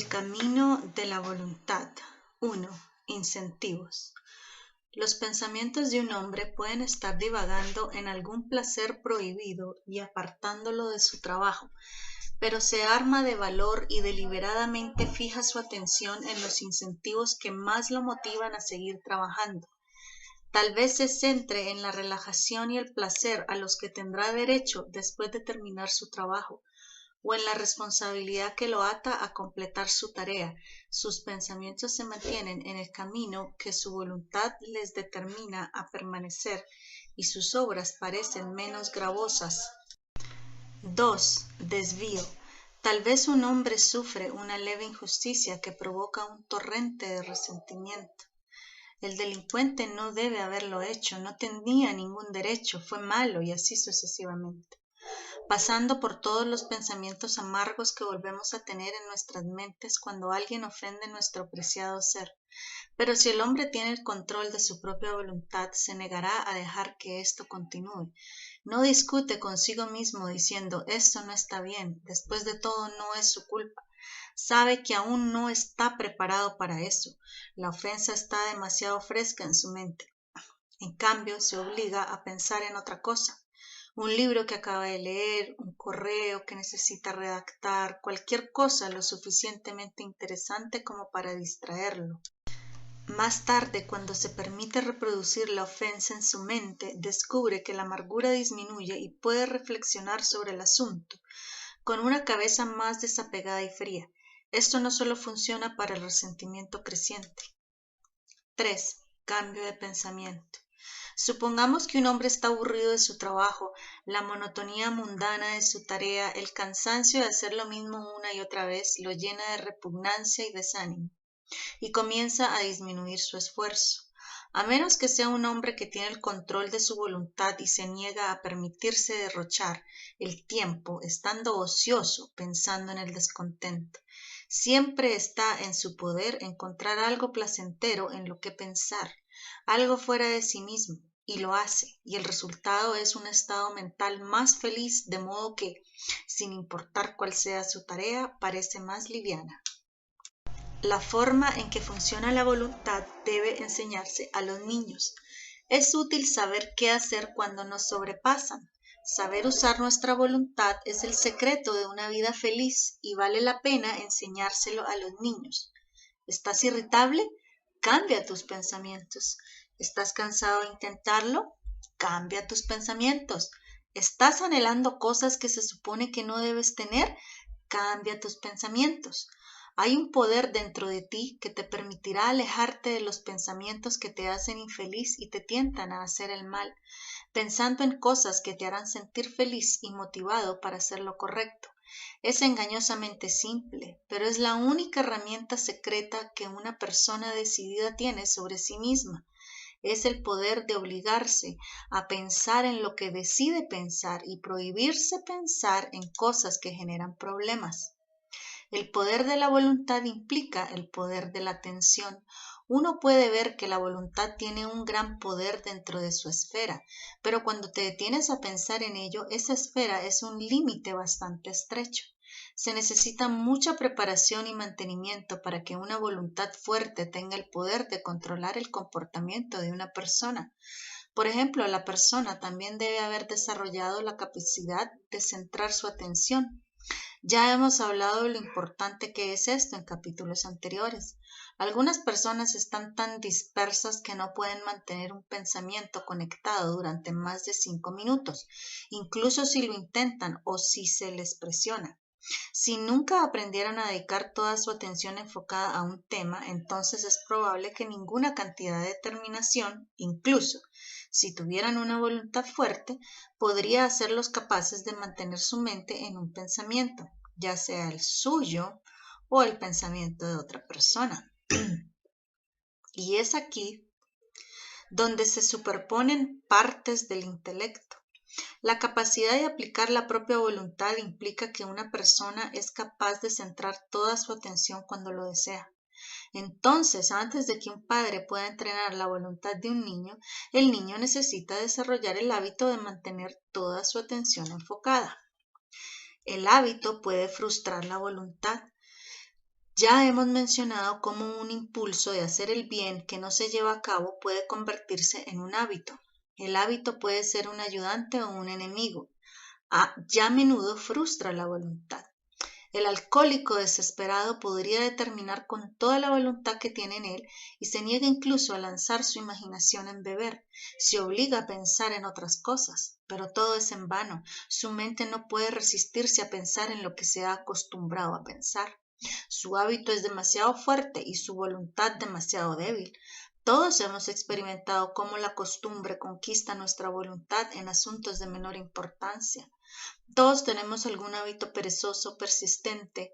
El camino de la voluntad. 1. Incentivos. Los pensamientos de un hombre pueden estar divagando en algún placer prohibido y apartándolo de su trabajo, pero se arma de valor y deliberadamente fija su atención en los incentivos que más lo motivan a seguir trabajando. Tal vez se centre en la relajación y el placer a los que tendrá derecho después de terminar su trabajo, o en la responsabilidad que lo ata a completar su tarea. Sus pensamientos se mantienen en el camino que su voluntad les determina a permanecer, y sus obras parecen menos gravosas. 2. Desvío. Tal vez un hombre sufre una leve injusticia que provoca un torrente de resentimiento. El delincuente no debe haberlo hecho, no tenía ningún derecho, fue malo y así sucesivamente, pasando por todos los pensamientos amargos que volvemos a tener en nuestras mentes cuando alguien ofende nuestro preciado ser. Pero si el hombre tiene el control de su propia voluntad, se negará a dejar que esto continúe. No discute consigo mismo diciendo, esto no está bien, después de todo no es su culpa. Sabe que aún no está preparado para eso. La ofensa está demasiado fresca en su mente. En cambio, se obliga a pensar en otra cosa. Un libro que acaba de leer, un correo que necesita redactar, cualquier cosa lo suficientemente interesante como para distraerlo. Más tarde, cuando se permite reproducir la ofensa en su mente, descubre que la amargura disminuye y puede reflexionar sobre el asunto con una cabeza más desapegada y fría. Esto no solo funciona para el resentimiento creciente. 3. Cambio de pensamiento. Supongamos que un hombre está aburrido de su trabajo, la monotonía mundana de su tarea, el cansancio de hacer lo mismo una y otra vez lo llena de repugnancia y desánimo, y comienza a disminuir su esfuerzo. A menos que sea un hombre que tiene el control de su voluntad y se niega a permitirse derrochar el tiempo estando ocioso pensando en el descontento. Siempre está en su poder encontrar algo placentero en lo que pensar, algo fuera de sí mismo, y lo hace, y el resultado es un estado mental más feliz, de modo que, sin importar cuál sea su tarea, parece más liviana. La forma en que funciona la voluntad debe enseñarse a los niños. Es útil saber qué hacer cuando nos sobrepasan. Saber usar nuestra voluntad es el secreto de una vida feliz y vale la pena enseñárselo a los niños. ¿Estás irritable? Cambia tus pensamientos. ¿Estás cansado de intentarlo? Cambia tus pensamientos. ¿Estás anhelando cosas que se supone que no debes tener? Cambia tus pensamientos. Hay un poder dentro de ti que te permitirá alejarte de los pensamientos que te hacen infeliz y te tientan a hacer el mal, pensando en cosas que te harán sentir feliz y motivado para hacer lo correcto. Es engañosamente simple, pero es la única herramienta secreta que una persona decidida tiene sobre sí misma. Es el poder de obligarse a pensar en lo que decide pensar y prohibirse pensar en cosas que generan problemas. El poder de la voluntad implica el poder de la atención. Uno puede ver que la voluntad tiene un gran poder dentro de su esfera, pero cuando te detienes a pensar en ello, esa esfera es un límite bastante estrecho. Se necesita mucha preparación y mantenimiento para que una voluntad fuerte tenga el poder de controlar el comportamiento de una persona. Por ejemplo, la persona también debe haber desarrollado la capacidad de centrar su atención. Ya hemos hablado de lo importante que es esto en capítulos anteriores. Algunas personas están tan dispersas que no pueden mantener un pensamiento conectado durante más de 5 minutos, incluso si lo intentan o si se les presiona. Si nunca aprendieron a dedicar toda su atención enfocada a un tema, entonces es probable que ninguna cantidad de determinación, incluso si tuvieran una voluntad fuerte, podría hacerlos capaces de mantener su mente en un pensamiento, ya sea el suyo o el pensamiento de otra persona. Y es aquí donde se superponen partes del intelecto. La capacidad de aplicar la propia voluntad implica que una persona es capaz de centrar toda su atención cuando lo desea. Entonces, antes de que un padre pueda entrenar la voluntad de un niño, el niño necesita desarrollar el hábito de mantener toda su atención enfocada. El hábito puede frustrar la voluntad. Ya hemos mencionado cómo un impulso de hacer el bien que no se lleva a cabo puede convertirse en un hábito. El hábito puede ser un ayudante o un enemigo. Ya a menudo frustra la voluntad. El alcohólico desesperado podría terminar con toda la voluntad que tiene en él y se niega incluso a lanzar su imaginación en beber. Se obliga a pensar en otras cosas, pero todo es en vano. Su mente no puede resistirse a pensar en lo que se ha acostumbrado a pensar. Su hábito es demasiado fuerte y su voluntad demasiado débil. Todos hemos experimentado cómo la costumbre conquista nuestra voluntad en asuntos de menor importancia. Todos tenemos algún hábito perezoso persistente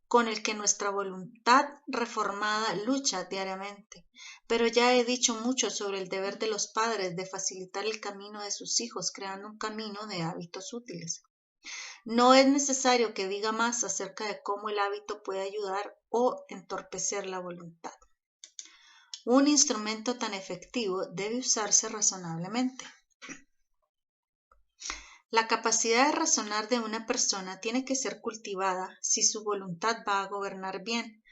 con el que nuestra voluntad reformada lucha diariamente. Pero ya he dicho mucho sobre el deber de los padres de facilitar el camino de sus hijos, creando un camino de hábitos útiles. No es necesario que diga más acerca de cómo el hábito puede ayudar o entorpecer la voluntad. Un instrumento tan efectivo debe usarse razonablemente. La capacidad de razonar de una persona tiene que ser cultivada si su voluntad va a gobernar bien.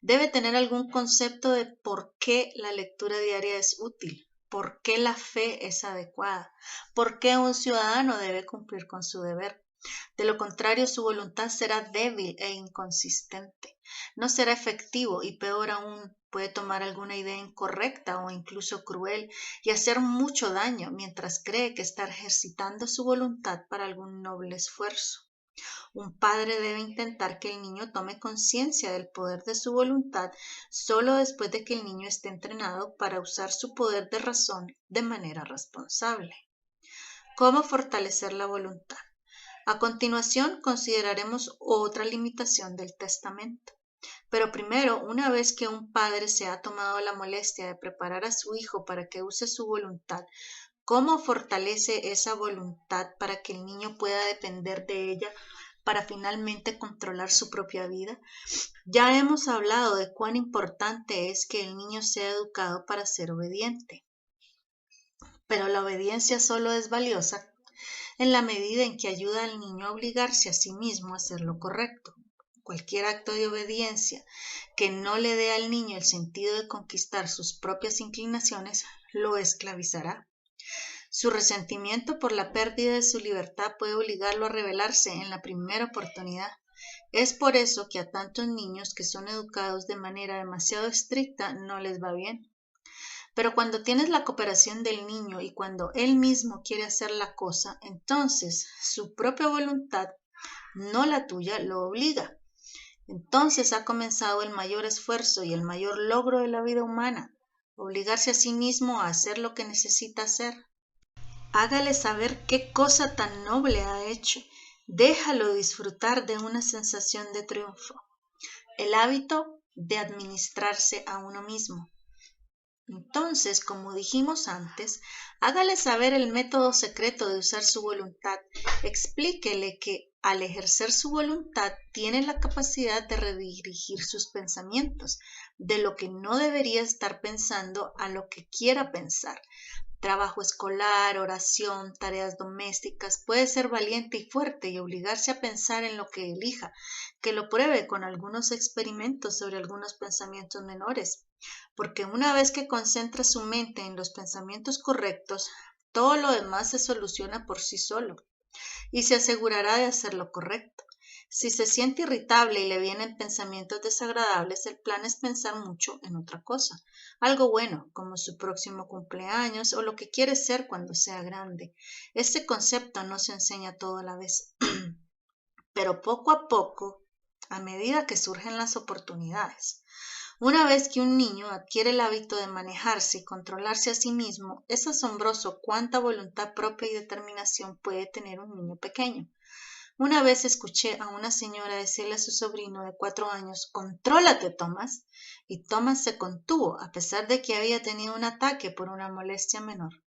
Debe tener algún concepto de por qué la lectura diaria es útil, por qué la fe es adecuada, por qué un ciudadano debe cumplir con su deber. De lo contrario, su voluntad será débil e inconsistente. No será efectivo y peor aún, puede tomar alguna idea incorrecta o incluso cruel y hacer mucho daño mientras cree que está ejercitando su voluntad para algún noble esfuerzo. Un padre debe intentar que el niño tome conciencia del poder de su voluntad solo después de que el niño esté entrenado para usar su poder de razón de manera responsable. ¿Cómo fortalecer la voluntad? A continuación consideraremos otra limitación del testamento. Pero primero, una vez que un padre se ha tomado la molestia de preparar a su hijo para que use su voluntad, ¿cómo fortalece esa voluntad para que el niño pueda depender de ella para finalmente controlar su propia vida? Ya hemos hablado de cuán importante es que el niño sea educado para ser obediente. Pero la obediencia solo es valiosa en la medida en que ayuda al niño a obligarse a sí mismo a hacer lo correcto. Cualquier acto de obediencia que no le dé al niño el sentido de conquistar sus propias inclinaciones lo esclavizará. Su resentimiento por la pérdida de su libertad puede obligarlo a rebelarse en la primera oportunidad. Es por eso que a tantos niños que son educados de manera demasiado estricta no les va bien. Pero cuando tienes la cooperación del niño y cuando él mismo quiere hacer la cosa, entonces su propia voluntad, no la tuya, lo obliga. Entonces ha comenzado el mayor esfuerzo y el mayor logro de la vida humana, obligarse a sí mismo a hacer lo que necesita hacer. Hágale saber qué cosa tan noble ha hecho. Déjalo disfrutar de una sensación de triunfo. El hábito de administrarse a uno mismo. Entonces, como dijimos antes, hágale saber el método secreto de usar su voluntad. Explíquele que al ejercer su voluntad tiene la capacidad de redirigir sus pensamientos, de lo que no debería estar pensando a lo que quiera pensar. Trabajo escolar, oración, tareas domésticas, puede ser valiente y fuerte y obligarse a pensar en lo que elija, que lo pruebe con algunos experimentos sobre algunos pensamientos menores, porque una vez que concentra su mente en los pensamientos correctos, todo lo demás se soluciona por sí solo y se asegurará de hacer lo correcto. Si se siente irritable y le vienen pensamientos desagradables, el plan es pensar mucho en otra cosa, algo bueno, como su próximo cumpleaños o lo que quiere ser cuando sea grande. Este concepto no se enseña todo a la vez, pero poco a poco, a medida que surgen las oportunidades. Una vez que un niño adquiere el hábito de manejarse y controlarse a sí mismo, es asombroso cuánta voluntad propia y determinación puede tener un niño pequeño. Una vez escuché a una señora decirle a su sobrino de 4 años, «Contrólate, Tomás», y Tomás se contuvo, a pesar de que había tenido un ataque por una molestia menor.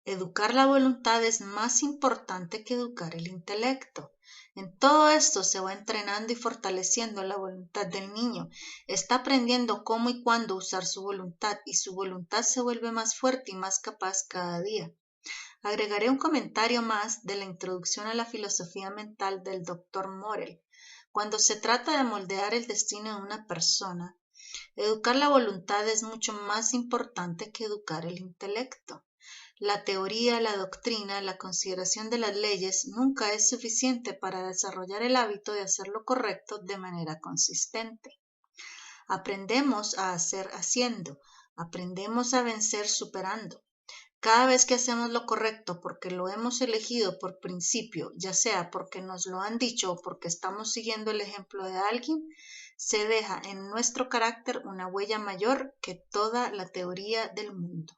Educar la voluntad es más importante que educar el intelecto. En todo esto se va entrenando y fortaleciendo la voluntad del niño. Está aprendiendo cómo y cuándo usar su voluntad y su voluntad se vuelve más fuerte y más capaz cada día. Agregaré un comentario más de la introducción a la filosofía mental del Dr. Morel. Cuando se trata de moldear el destino de una persona, educar la voluntad es mucho más importante que educar el intelecto. La teoría, la doctrina, la consideración de las leyes nunca es suficiente para desarrollar el hábito de hacer lo correcto de manera consistente. Aprendemos a hacer haciendo, aprendemos a vencer superando. Cada vez que hacemos lo correcto porque lo hemos elegido por principio, ya sea porque nos lo han dicho o porque estamos siguiendo el ejemplo de alguien, se deja en nuestro carácter una huella mayor que toda la teoría del mundo.